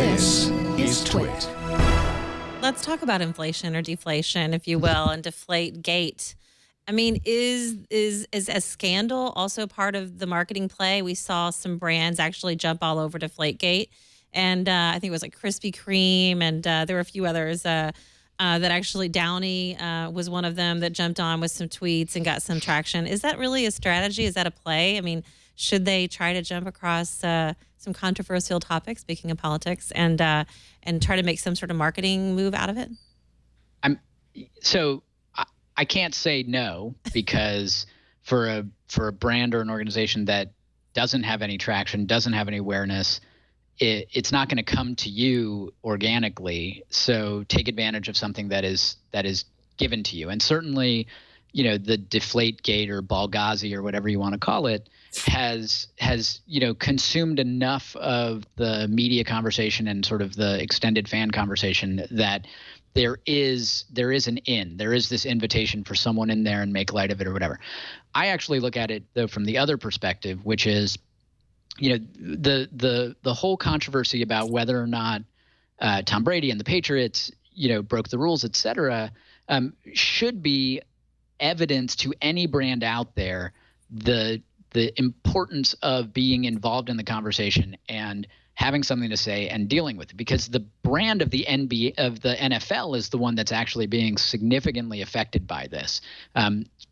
This is TWiT. Let's talk about inflation or deflation, if you will, and Deflategate. I mean, is a scandal also part of the marketing play? We saw some brands actually jump all over Deflategate, and I think it was like Krispy Kreme, and there were a few others that actually Downy was one of them that jumped on with some tweets and got some traction. Is that really a strategy? Is that a play? I mean, should they try to jump across some controversial topics, speaking of politics, and try to make some sort of marketing move out of it? I can't say no, because for a brand or an organization that doesn't have any traction, doesn't have any awareness, it's not going to come to you organically. So take advantage of something that is given to you. And certainly, the Deflategate or Balgazi or whatever you want to call it has consumed enough of the media conversation and sort of the extended fan conversation that there is this invitation for someone in there and make light of it or whatever. I actually look at it though from the other perspective, which is, the whole controversy about whether or not Tom Brady and the Patriots, broke the rules, et cetera, should be evidence to any brand out there the importance of being involved in the conversation and having something to say and dealing with it, because the brand of the NFL is the one that's actually being significantly affected by this.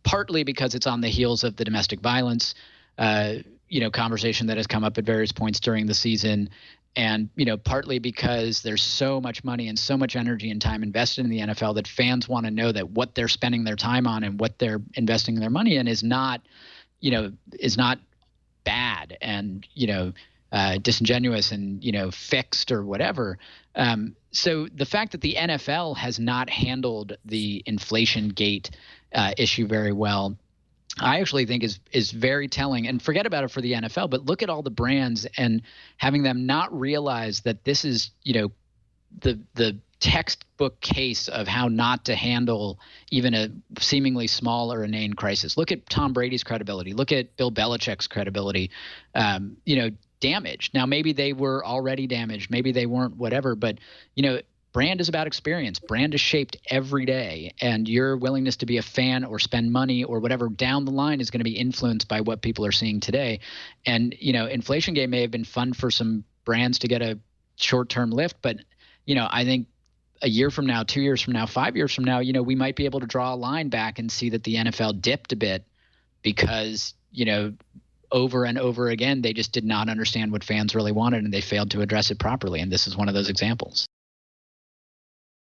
Partly because it's on the heels of the domestic violence, conversation that has come up at various points during the season. And, partly because there's so much money and so much energy and time invested in the NFL that fans want to know that what they're spending their time on and what they're investing their money in is not bad and, disingenuous and, fixed or whatever. So the fact that the NFL has not handled the inflation gate issue very well, I actually think is very telling. And forget about it for the NFL, but look at all the brands and having them not realize that this is, the textbook case of how not to handle even a seemingly small or inane crisis. Look at Tom Brady's credibility. Look at Bill Belichick's credibility. Damaged. Now, maybe they were already damaged. Maybe they weren't, whatever. But, brand is about experience. Brand is shaped every day. And your willingness to be a fan or spend money or whatever down the line is going to be influenced by what people are seeing today. And, inflation game may have been fun for some brands to get a short-term lift. But, I think a year from now, 2 years from now, 5 years from now, we might be able to draw a line back and see that the NFL dipped a bit because, over and over again, they just did not understand what fans really wanted and they failed to address it properly. And this is one of those examples.